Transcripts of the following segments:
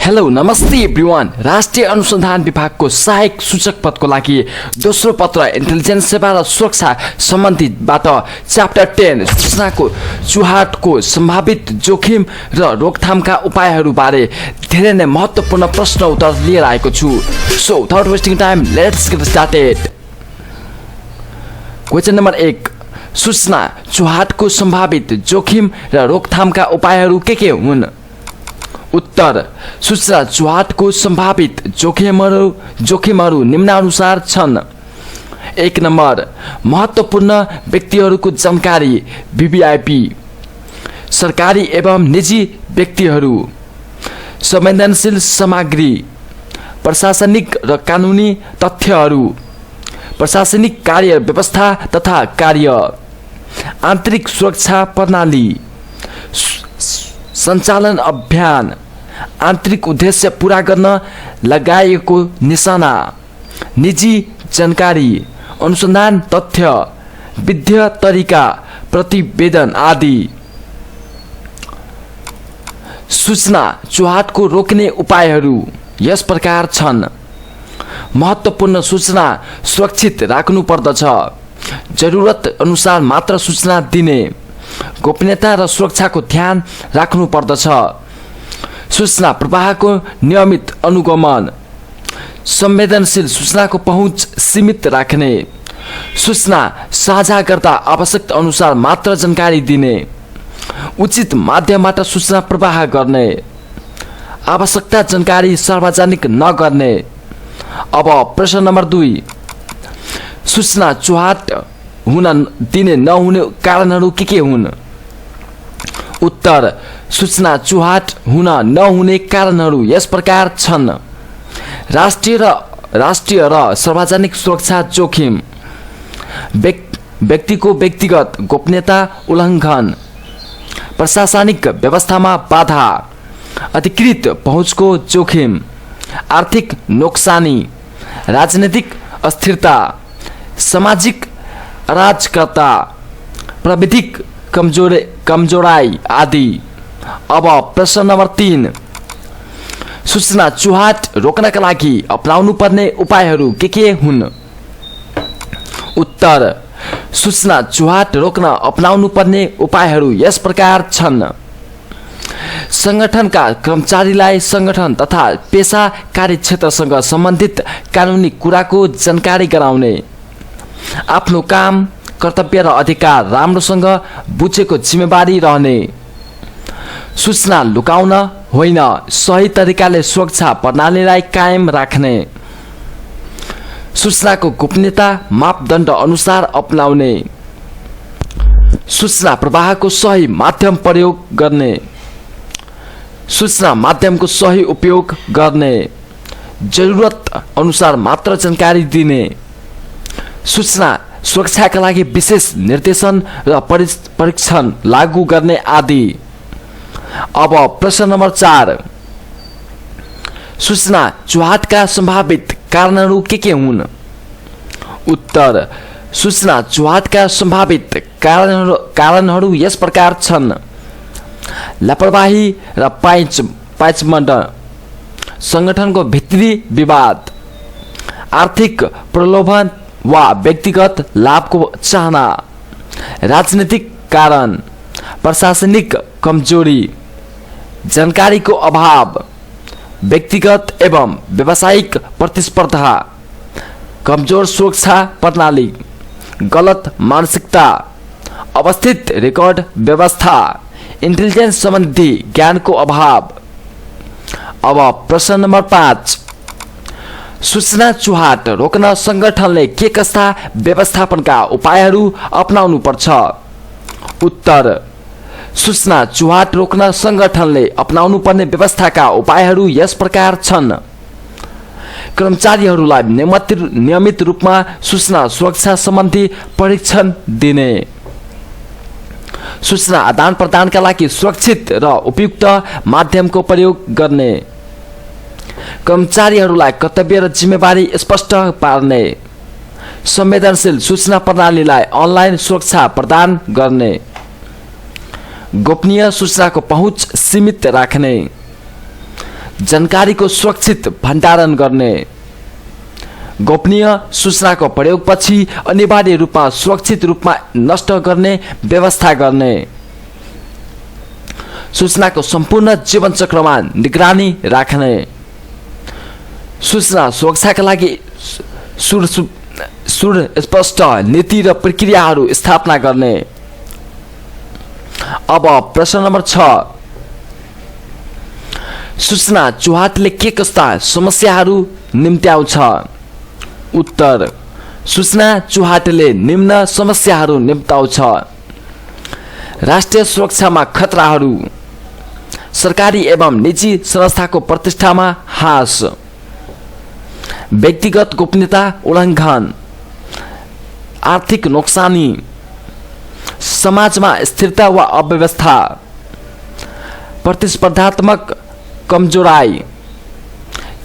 Hello नमस्ते everyone. राष्ट्रिय अनुसन्धान विभागको सहायक सूचक पदको लागि दोस्रो पत्र इन्टेलिजेन्स सेवा र सुरक्षा सम्बन्धीबाट च्याप्टर 10 सूचनाको चुहाटको सम्भावित जोखिम र रोकथामका उपायहरूबारे धेरै नै महत्त्वपूर्ण प्रश्न उत्तर लिएर आएको छु। So without wasting time let's get started. Question number 1, सूचना चुहाटको सम्भावित जोखिम र रोकथामका उपायहरू के हुन्? उत्तर, सूचना चुहाटको सम्भावित जोखिमहरू निम्नानुसार छन्। 1 नम्बर, महत्त्वपूर्ण व्यक्तिहरूको जानकारी VVIP, सरकारी एवं निजी व्यक्तिहरू, संवेदनशील सामग्री, प्रशासनिक र कानुनी तथ्यहरू, प्रशासनिक कार्य व्यवस्था तथा कार्य, आन्तरिक सुरक्षा प्रणाली, सञ्चालन अभियान, आन्तरिक उद्देश्य पूरा गर्न लगाइएको निशाना, निजी जानकारी, अनुसन्धान तथ्य, विद्य तरिका, प्रतिवेदन आदि। सूचना चुहाटको रोक्ने उपायहरू यस प्रकार छन्। महत्त्वपूर्ण सूचना सुरक्षित राख्नु पर्दछ। जरुरत अनुसार मात्र सूचना दिने, गोपनीयता र सुरक्षाको ध्यान राख्नु पर्दछ। सूचना प्रवाहको नियमित अनुगमन, संवेदनशील सूचनाको पहुँच सीमित राख्ने, सूचना साझा गर्दा आवश्यक अनुसार मात्र जानकारी दिने, उचित माध्यमबाट सूचना प्रवाह गर्ने, आवश्यकता जानकारी सार्वजनिक नगर्ने। अब प्रश्न नम्बर 2, सूचना चुहाट हुन दिने नहुने कारणहरू के हुन्? उत्तर, सूचना चुहाट हुन नहुने कारणहरू यस प्रकार छन्। राष्ट्रिय र सार्वजनिक सुरक्षा जोखिम, व्यक्तिको व्यक्तिगत गोपनीयता उल्लङ्घन, प्रशासनिक व्यवस्थामा बाधा, अधिकृत पहुँचको जोखिम, आर्थिक नोक्सानी, राजनीतिक अस्थिरता, सामाजिक अराजकता, प्रविधिक कमजोराई आदि। अब प्रश्न नम्बर 3, सूचना चुहाट रोक्नका लागि अपनाउनु पर्ने उपायहरू के हुन्? उत्तर, सूचना चुहाट रोक्न अपनाउनु पर्ने उपायहरू यस प्रकार छन्। संगठनका कर्मचारीलाई संगठन तथा पेशा कार्यक्षेत्रसँग सम्बन्धित कानुनी कुराको जानकारी गराउने, आफ्नो काम कर्तव्य र अधिकार राम्रोसँग बुझेको जिम्मेवारी रहने, सूचना लुकाउन होइन सही तरिकाले सुरक्षा प्रणालीलाई कायम राख्ने, सूचनाको गोपनीयता मापदण्ड अनुसार अपनाउने, सूचना प्रवाहको सही माध्यम प्रयोग गर्ने, सूचना माध्यमको सही उपयोग गर्ने, जरुरत अनुसार मात्र जानकारी दिने, सूचना सुरक्षाका लागि विशेष निर्देशन र परीक्षण लागू गर्ने आदि। अब प्रश्न नम्बर 4, सूचना चुहाटका सम्भावित कारणहरू के हुन्? उत्तर, सूचना चुहाटका सम्भावित कारणहरू यस प्रकार छन्। लापरवाही र पाँचमण्ड, संगठनको भित्री विवाद, आर्थिक प्रलोभन वा व्यक्तिगत लाभको चाहना, राजनीतिक कारण, प्रशासनिक कमजोरी, जानकारीको अभाव, व्यक्तिगत एवं व्यावसायिक प्रतिस्पर्धा, कमजोर सुरक्षा प्रणाली, गलत मानसिकता, अवस्थित रेकर्ड व्यवस्था, इन्टेलिजेन्स सम्बन्धी ज्ञानको अभाव। अब प्रश्न नम्बर 5, सूचना चुहाट रोक्न संगठनले के कस्ता व्यवस्थापनका उपायहरू अपनाउनु पर्छ? उत्तर, सूचना चुहाट रोक्न संगठनले अपनाउनु पर्ने व्यवस्थाका उपायहरू यस प्रकार छन्। कर्मचारीहरूलाई नियमित रूपमा सूचना सुरक्षा सम्बन्धी प्रशिक्षण दिने, सूचना आदान प्रदानका लागि सुरक्षित र उपयुक्त माध्यमको प्रयोग गर्ने, कर्मचारीहरूलाई कर्तव्य र जिम्मेवारी स्पष्ट पार्ने, संवेदनशील सूचना प्रणालीलाई अनलाइन सुरक्षा प्रदान गर्ने, गोपनीय सूचनाको पहुँच सीमित राख्ने, जानकारीको सुरक्षित भण्डारण गर्ने, गोपनीय सूचनाको प्रयोगपछि अनिवार्य रूपमा सुरक्षित रूपमा नष्ट गर्ने व्यवस्था गर्ने, सूचनाको सम्पूर्ण जीवनचक्रमा निगरानी राख्ने, सूचना सुरक्षाका लागि सुस्पष्ट नीति र प्रक्रियाहरू स्थापना गर्ने। अब प्रश्न नम्बर 6, सूचना चुहाटले के कस्ता समस्याहरू निम्त्याउँछ? उत्तर, सूचना चुहाटले निम्न समस्याहरू निम्त्याउँछ: राष्ट्रिय सुरक्षामा खतराहरू, सरकारी एवं निजी संस्थाको प्रतिष्ठामा ह्रास, व्यक्तिगत गोपनीयता उल्लङ्घन, आर्थिक नोक्सानी, समाजमा स्थिरता वा अव्यवस्था, प्रतिस्पर्धात्मक कमजोराई,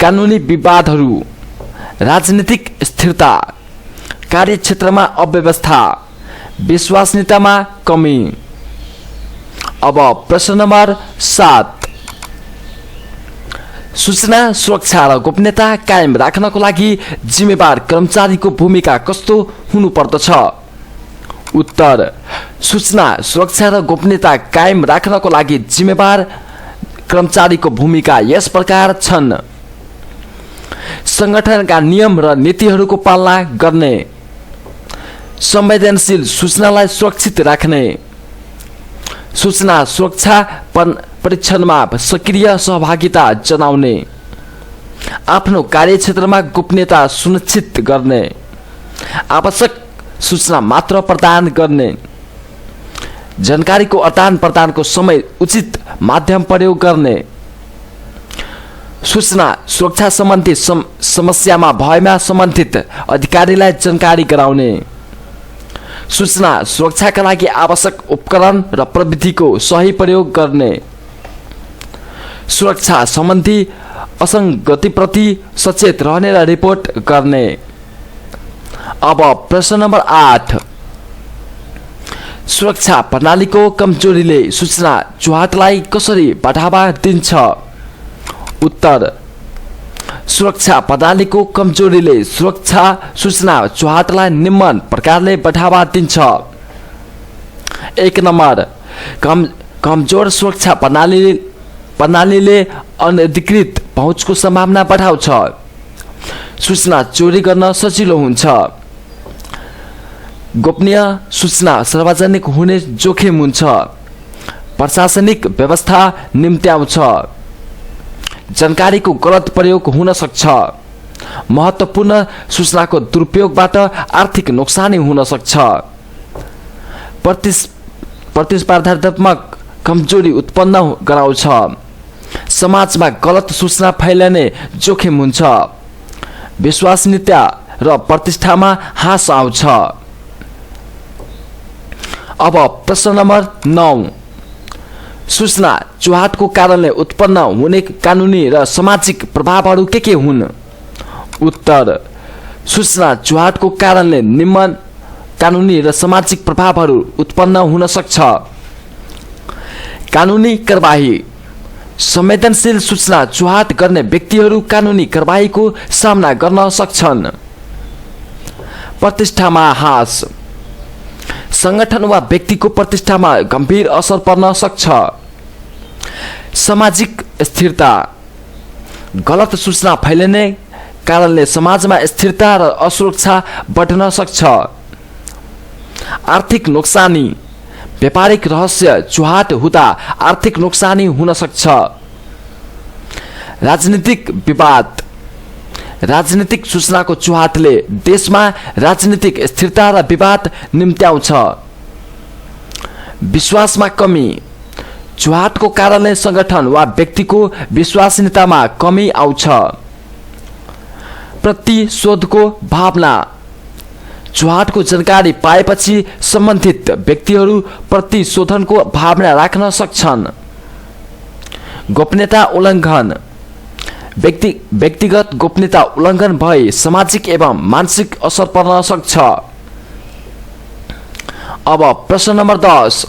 कानुनी विवादहरू, राजनीतिक स्थिरता, कार्यक्षेत्रमा अव्यवस्था, विश्वसनीयतामा कमी। अब प्रश्न नम्बर 7, सूचना सुरक्षा र गोपनीयता कायम राख्नको लागि जिम्मेवार कर्मचारीको भूमिका कस्तो हुनुपर्दछ? उत्तर, सूचना सुरक्षा र गोपनीयता कायम राख्नको लागि जिम्मेवार कर्मचारीको भूमिका यस प्रकार छन्: संगठनका नियम र नीतिहरूको पालना गर्ने, संवेदनशील सूचनालाई सुरक्षित राख्ने, सूचना सुरक्षा परीक्षणमा सक्रिय सहभागिता जनाउने, आफ्नो कार्यक्षेत्रमा गोपनीयता सुनिश्चित गर्ने, आवश्यक सूचना मात्र प्रदान गर्ने, जानकारीको आदान प्रदानको समय उचित माध्यम प्रयोग गर्ने, सूचना सुरक्षा सम्बन्धी समस्यामा भएमा सम्बन्धित अधिकारीलाई जानकारी गराउने, सूचना सुरक्षाका लागि आवश्यक उपकरण र प्रविधिको सही प्रयोग गर्ने, सुरक्षा सम्बन्धी असङ्गतिप्रति सचेत रहने र रिपोर्ट गर्ने। अब प्रश्न नम्बर 8, सुरक्षा प्रणालीको कमजोरीले सूचना चुहाटलाई कसरी बढावा दिन्छ? उत्तर, सुरक्षा प्रणालीको कमजोरीले सूचना चुहाटलाई निम्न प्रकारले बढावा दिन्छ: 1 नम्बर, कमजोर सुरक्षा प्रणालीले अनधिकृत पहुँचको सम्भावना बढाउँछ, सूचना चोरी गर्न सजिलो हुन्छ, गोपनीय सूचना सार्वजनिक हुने जोखिम हुन्छ, प्रशासनिक व्यवस्था निम्त्याउँछ, जानकारीको गलत प्रयोग हुन सक्छ, महत्त्वपूर्ण सूचनाको दुरुपयोगबाट आर्थिक नोक्सानी हुन सक्छ, प्रतिस्पर्धात्मक कमजोरी उत्पन्न गराउँछ, समाजमा गलत सूचना फैलाउने जोखिम हुन्छ, विश्वसनीयता र प्रतिष्ठामा ह्रास आउँछ। अब प्रश्न नम्बर 9, सूचना चुहाटको कारणले उत्पन्न हुने कानुनी र सामाजिक प्रभावहरू के हुन्? उत्तर, सूचना चुहाटको कारणले निम्न कानुनी र सामाजिक प्रभावहरू उत्पन्न हुन सक्छ: कानुनी कारबाही, संवेदनशील सूचना चुहाट गर्ने व्यक्तिहरू कानुनी कारबाहीको सामना गर्न सक्छन्, प्रतिष्ठामा ह्रास, संगठन वा व्यक्तिको प्रतिष्ठामा गम्भीर असर पर्न सक्छ, सामाजिक स्थिरता, गलत सूचना फैलिने कारणले समाजमा स्थिरता र असुरक्षा बढ्न सक्छ, आर्थिक नोक्सानी, व्यापारिक रहस्य चुहाट हुँदा आर्थिक नोक्सानी हुन सक्छ, राजनीतिक विवाद, राजनीतिक सूचनाको चुहाटले देशमा राजनीतिक स्थिरता र विवाद निम्त्याउँछ, विश्वासमा कमी, चुहाटको कारणले संगठन वा व्यक्तिको विश्वसनीयतामा कमी आउँछ, प्रतिशोधको भावना, चुहाटको जानकारी पाएपछि सम्बन्धित व्यक्तिहरू प्रतिशोधनको भावना राख्न सक्छन्, गोपनीयता उल्लङ्घन, व्यक्तिगत गोपनीयता उल्लङ्घन भई सामाजिक एवं मानसिक असर पर्न सक्छ। अब प्रश्न नम्बर 10,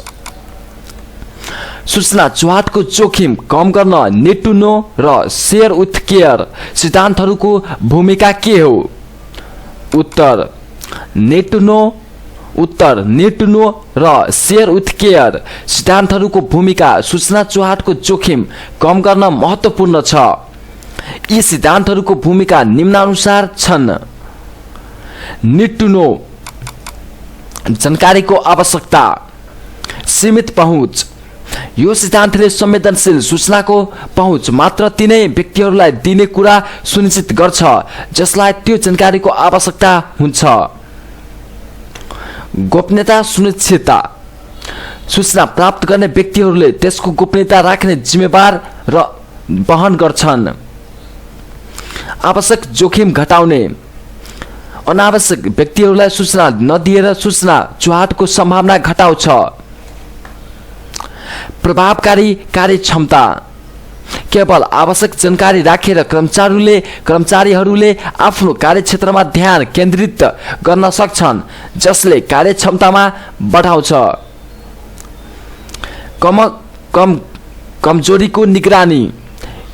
सूचना चुहाटको जोखिम कम गर्न नीड टु नो र शेयर विथ केयर सिद्धान्तहरूको भूमिका के हो? उत्तर नीड टु नो र शेयर विथ केयर सिद्धान्तहरूको भूमिका सूचना चुहाटको जोखिम कम गर्न महत्त्वपूर्ण छ। यी सिद्धान्तहरूको भूमिका निम्नानुसार छन्। नीड टु नो जानकारीको आवश्यकता, सीमित पहुँच। यो सिद्धान्तले संवेदनशील सूचनाको पहुँच मात्र तिनै व्यक्तिहरूलाई दिने कुरा सुनिश्चित गर्छ जसलाई त्यो जानकारीको आवश्यकता हुन्छ। गोपनीयता सुनिश्चितता। सूचना प्राप्त गर्ने व्यक्तिहरूले त्यसको गोपनीयता राख्ने जिम्मेवार र वहन गर्छन्। आवश्यक जोखिम घटाउने। अनावश्यक व्यक्तिहरूलाई सूचना नदिएर सूचना चुहाटको सम्भावना घटाउँछ। प्रभावकारी कार्यक्षमता। केवल आवश्यक जानकारी राखेर कर्मचारीहरूले आफ्नो कार्यक्षेत्रमा ध्यान केन्द्रित गर्न सक्छन् जसले कार्यक्षमतामा बढाउँछ। कमजोरीको निगरानी।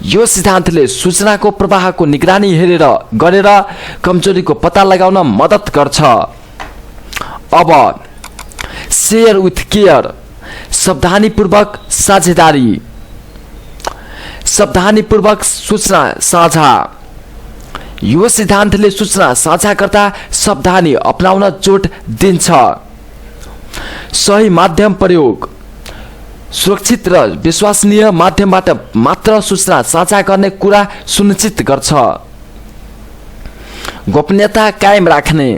यो सिद्धान्तले सूचनाको प्रवाहको निगरानी गरेर कमजोरीको पत्ता लगाउन मद्दत गर्छ। अब शेयर विथ केयर सावधानीपूर्वक साझेदारी। सावधानीपूर्वक सूचना साझा। यो सिद्धान्तले सूचना साझा गर्दा सावधानी अपनाउन जोड दिन्छ। सही माध्यम प्रयोग। सुरक्षित र विश्वसनीय माध्यमबाट मात्र सूचना साझा गर्ने कुरा सुनिश्चित गर्छ। गोपनीयता कायम राख्ने।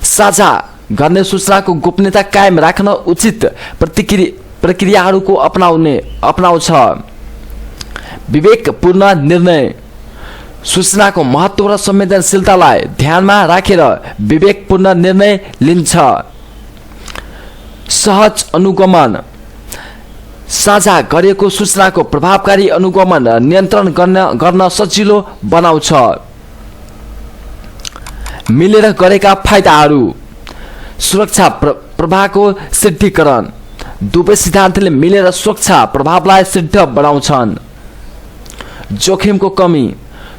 साझा गर्ने सूचनाको गोपनीयता कायम राख्न उचित प्रक्रियाहरूको अपनाउँछ। विवेकपूर्ण निर्णय। सूचनाको महत्त्व र संवेदनशीलतालाई ध्यानमा राखेर विवेकपूर्ण निर्णय लिन्छ। सहज अनुगमन। साझा गरिएको सूचनाको प्रभावकारी अनुगमन नियन्त्रण गर्न सजिलो बनाउँछ। मिलेर गरेका फाइदाहरू। सुरक्षा प्रभावको सिद्धिकरण। दुवै सिद्धान्तले मिलेर सुरक्षा प्रभावलाई सिद्ध बनाउँछन्। जोखिमको कमी।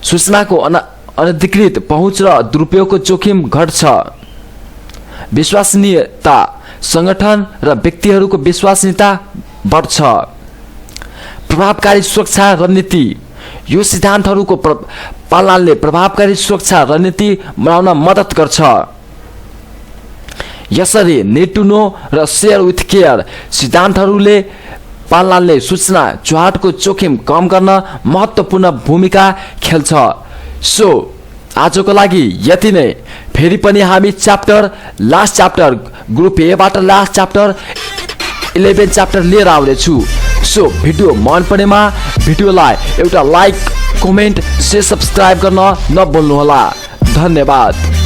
सूचनाको अनधिकृत पहुँच र दुरुपयोगको जोखिम घट्छ। विश्वसनीयता। संगठन र व्यक्तिहरूको विश्वसनीयता बढ्छ। प्रभावकारी सुरक्षा रणनीति। यो सिद्धान्तहरूको पालनले प्रभावकारी सुरक्षा रणनीति बनाउन मद्दत गर्छ। यसरी नीड टु नो र शेयर विथ केयर सिद्धान्तहरूले पालनले सूचना चुहाटको जोखिम कम गर्न महत्त्वपूर्ण भूमिका खेल्छ। सो आजको लागि यति नै। फेरि पनि हामी लास्ट च्याप्टर ग्रुप एबाट लास्ट च्याप्टर 11 च्याप्टर लिएर आउनेछु। सो भिडियो मन परेमा भिडियोलाई एउटा लाइक, कमेन्ट, शेयर, सब्स्क्राइब गर्न नभुल्नुहोला। धन्यवाद।